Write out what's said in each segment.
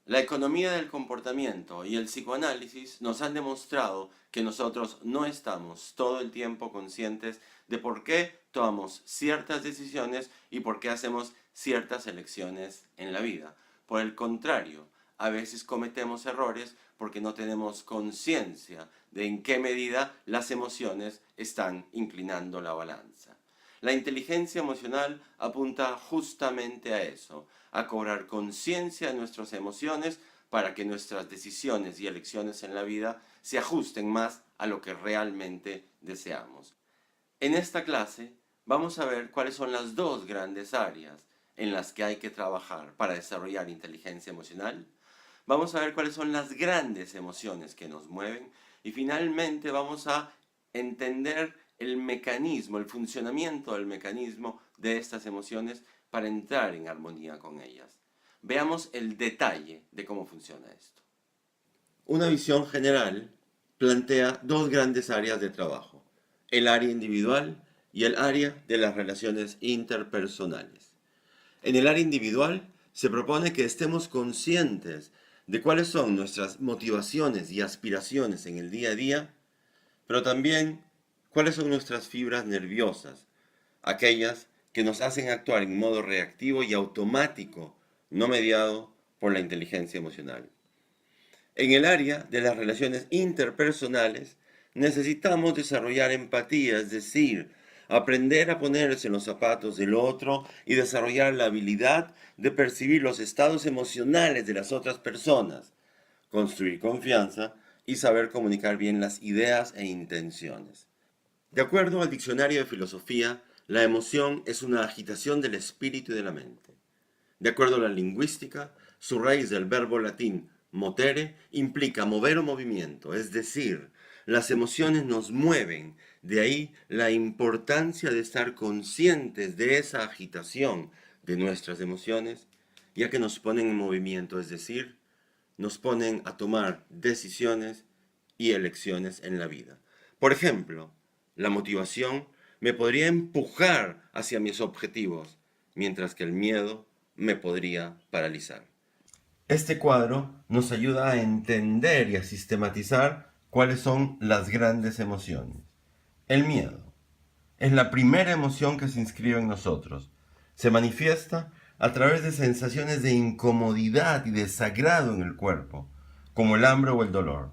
La economía del comportamiento y el psicoanálisis nos han demostrado que nosotros no estamos todo el tiempo conscientes de por qué tomamos ciertas decisiones y por qué hacemos ciertas elecciones en la vida. Por el contrario, a veces cometemos errores porque no tenemos conciencia de en qué medida las emociones están inclinando la balanza. La inteligencia emocional apunta justamente a eso, a cobrar conciencia de nuestras emociones para que nuestras decisiones y elecciones en la vida se ajusten más a lo que realmente deseamos. En esta clase vamos a ver cuáles son las dos grandes áreas en las que hay que trabajar para desarrollar inteligencia emocional. Vamos a ver cuáles son las grandes emociones que nos mueven y finalmente vamos a entender el mecanismo, el funcionamiento del mecanismo de estas emociones para entrar en armonía con ellas. Veamos el detalle de cómo funciona esto. Una visión general plantea dos grandes áreas de trabajo, el área individual y el área de las relaciones interpersonales. En el área individual se propone que estemos conscientes de cuáles son nuestras motivaciones y aspiraciones en el día a día, pero también cuáles son nuestras fibras nerviosas, aquellas que nos hacen actuar en modo reactivo y automático, no mediado por la inteligencia emocional. En el área de las relaciones interpersonales, necesitamos desarrollar empatía, es decir, aprender a ponerse en los zapatos del otro y desarrollar la habilidad de percibir los estados emocionales de las otras personas, construir confianza y saber comunicar bien las ideas e intenciones. De acuerdo al diccionario de filosofía, la emoción es una agitación del espíritu y de la mente. De acuerdo a la lingüística, su raíz del verbo latín motere implica mover o movimiento, es decir, las emociones nos mueven, de ahí la importancia de estar conscientes de esa agitación de nuestras emociones, ya que nos ponen en movimiento, es decir, nos ponen a tomar decisiones y elecciones en la vida. Por ejemplo, la motivación me podría empujar hacia mis objetivos, mientras que el miedo me podría paralizar. Este cuadro nos ayuda a entender y a sistematizar cuáles son las grandes emociones. El miedo es la primera emoción que se inscribe en nosotros. Se manifiesta a través de sensaciones de incomodidad y desagrado en el cuerpo, como el hambre o el dolor.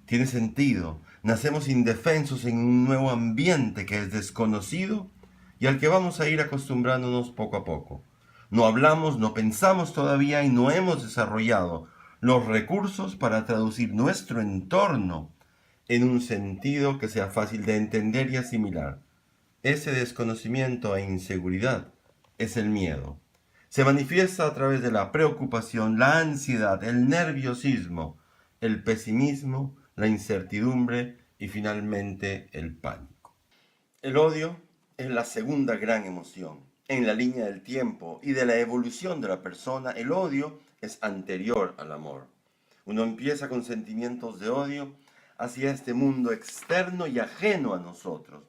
Tiene sentido. Nacemos indefensos en un nuevo ambiente que es desconocido y al que vamos a ir acostumbrándonos poco a poco. No hablamos, no pensamos todavía y no hemos desarrollado los recursos para traducir nuestro entorno en un sentido que sea fácil de entender y asimilar. Ese desconocimiento e inseguridad es el miedo. Se manifiesta a través de la preocupación, la ansiedad, el nerviosismo, el pesimismo, la incertidumbre y finalmente el pánico. El odio es la segunda gran emoción. En la línea del tiempo y de la evolución de la persona, el odio es anterior al amor. Uno empieza con sentimientos de odio hacia este mundo externo y ajeno a nosotros,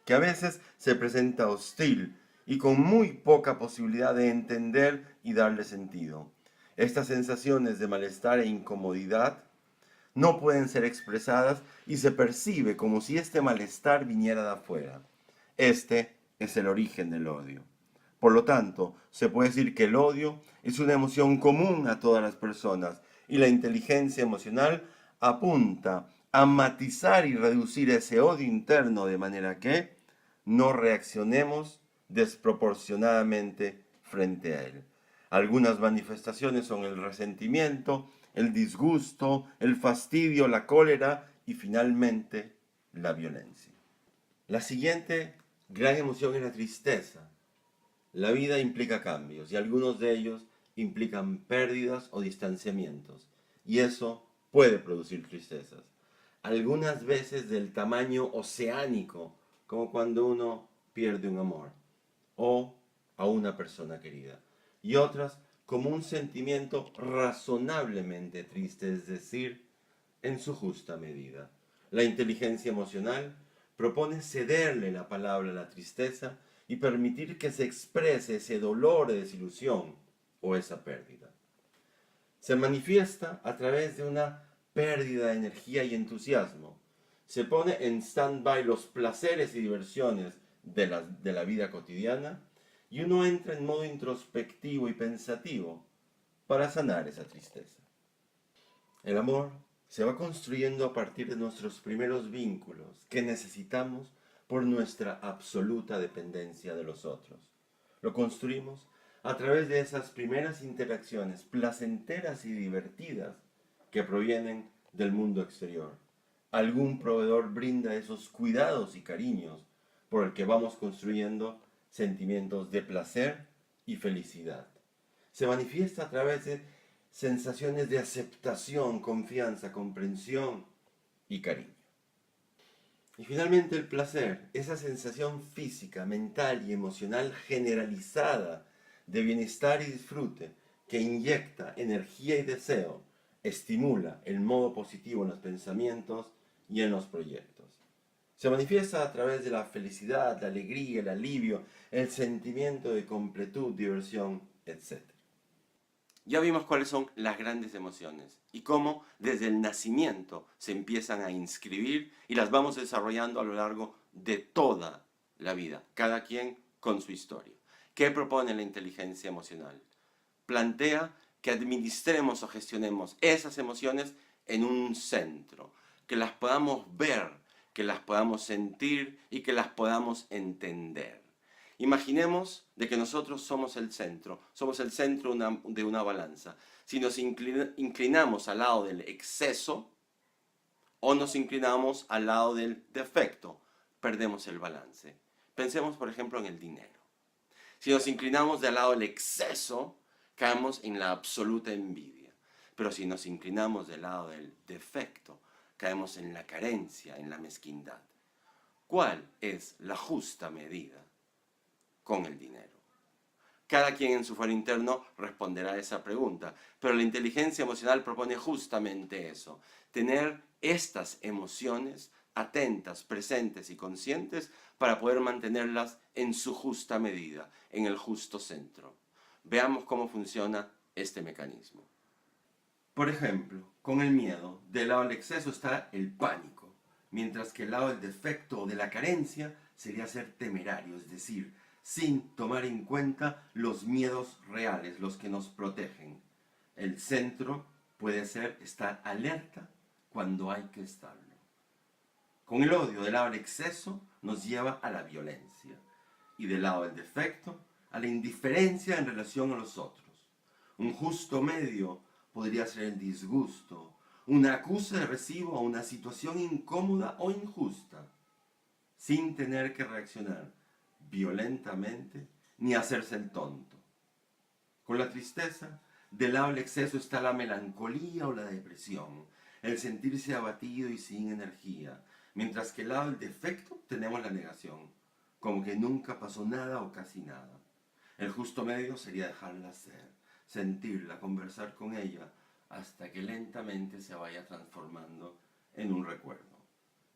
que a veces se presenta hostil y con muy poca posibilidad de entender y darle sentido. Estas sensaciones de malestar e incomodidad no pueden ser expresadas y se percibe como si este malestar viniera de afuera. Este es el origen del odio. Por lo tanto, se puede decir que el odio es una emoción común a todas las personas y la inteligencia emocional apunta a matizar y reducir ese odio interno de manera que no reaccionemos desproporcionadamente frente a él. Algunas manifestaciones son el resentimiento, el disgusto, el fastidio, la cólera y finalmente la violencia. La siguiente gran emoción es la tristeza. La vida implica cambios y algunos de ellos implican pérdidas o distanciamientos y eso puede producir tristezas. Algunas veces del tamaño oceánico, como cuando uno pierde un amor o a una persona querida, y otras como un sentimiento razonablemente triste, es decir, en su justa medida. La inteligencia emocional propone cederle la palabra a la tristeza y permitir que se exprese ese dolor de desilusión o esa pérdida. Se manifiesta a través de una pérdida de energía y entusiasmo. Se pone en stand-by los placeres y diversiones de la vida cotidiana y uno entra en modo introspectivo y pensativo para sanar esa tristeza. El amor se va construyendo a partir de nuestros primeros vínculos que necesitamos por nuestra absoluta dependencia de los otros. Lo construimos a través de esas primeras interacciones placenteras y divertidas que provienen del mundo exterior. Algún proveedor brinda esos cuidados y cariños por el que vamos construyendo sentimientos de placer y felicidad. Se manifiesta a través de sensaciones de aceptación, confianza, comprensión y cariño. Y finalmente el placer, esa sensación física, mental y emocional generalizada de bienestar y disfrute que inyecta energía y deseo, estimula el modo positivo en los pensamientos y en los proyectos. Se manifiesta a través de la felicidad, la alegría, el alivio, el sentimiento de completud, diversión, etc. Ya vimos cuáles son las grandes emociones y cómo desde el nacimiento se empiezan a inscribir y las vamos desarrollando a lo largo de toda la vida, cada quien con su historia. ¿Qué propone la inteligencia emocional? Plantea que administremos o gestionemos esas emociones en un centro, que las podamos ver, que las podamos sentir y que las podamos entender. Imaginemos de que nosotros somos el centro de una balanza. Si nos inclinamos al lado del exceso o nos inclinamos al lado del defecto, perdemos el balance. Pensemos, por ejemplo, en el dinero. Si nos inclinamos del lado del exceso, caemos en la absoluta envidia. Pero si nos inclinamos del lado del defecto, caemos en la carencia, en la mezquindad. ¿Cuál es la justa medida con el dinero? Cada quien en su foro interno responderá a esa pregunta, pero la inteligencia emocional propone justamente eso, tener estas emociones atentas, presentes y conscientes para poder mantenerlas en su justa medida, en el justo centro. Veamos cómo funciona este mecanismo. Por ejemplo, con el miedo, del lado del exceso está el pánico, mientras que el lado del defecto o de la carencia sería ser temerario, es decir, sin tomar en cuenta los miedos reales, los que nos protegen. El centro puede ser estar alerta cuando hay que estarlo. Con el odio del lado del exceso nos lleva a la violencia y del lado del defecto a la indiferencia en relación a los otros. Un justo medio podría ser el disgusto, una acusa de recibo a una situación incómoda o injusta, sin tener que reaccionar violentamente ni hacerse el tonto. Con la tristeza, del lado del exceso está la melancolía o la depresión, el sentirse abatido y sin energía, mientras que al lado del defecto tenemos la negación, como que nunca pasó nada o casi nada. El justo medio sería dejarla ser, sentirla, conversar con ella, hasta que lentamente se vaya transformando en un recuerdo.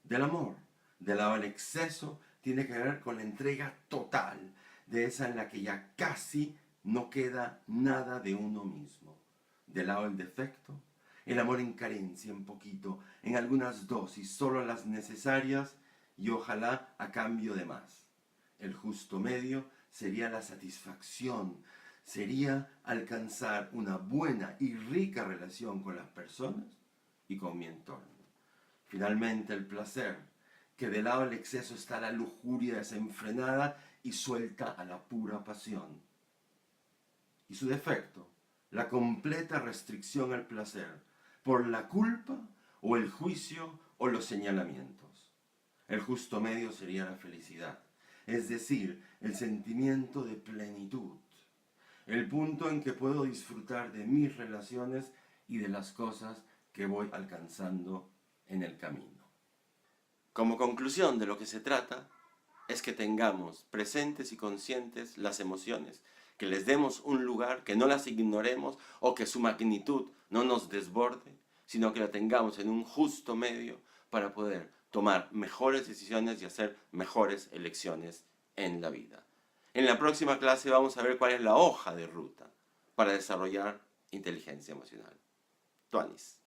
Del amor, del lado del exceso, tiene que ver con la entrega total, de esa en la que ya casi no queda nada de uno mismo. Del lado del defecto, el amor en carencia, en poquito, en algunas dosis, solo las necesarias y ojalá a cambio de más. El justo medio sería la satisfacción, sería alcanzar una buena y rica relación con las personas y con mi entorno. Finalmente el placer, que del lado del exceso está la lujuria desenfrenada y suelta a la pura pasión. Y su defecto, la completa restricción al placer, por la culpa o el juicio o los señalamientos. El justo medio sería la felicidad, es decir, el sentimiento de plenitud, el punto en que puedo disfrutar de mis relaciones y de las cosas que voy alcanzando en el camino. Como conclusión de lo que se trata es que tengamos presentes y conscientes las emociones, que les demos un lugar, que no las ignoremos o que su magnitud no nos desborde, sino que la tengamos en un justo medio para poder tomar mejores decisiones y hacer mejores elecciones en la vida. En la próxima clase vamos a ver cuál es la hoja de ruta para desarrollar inteligencia emocional. Tuanis.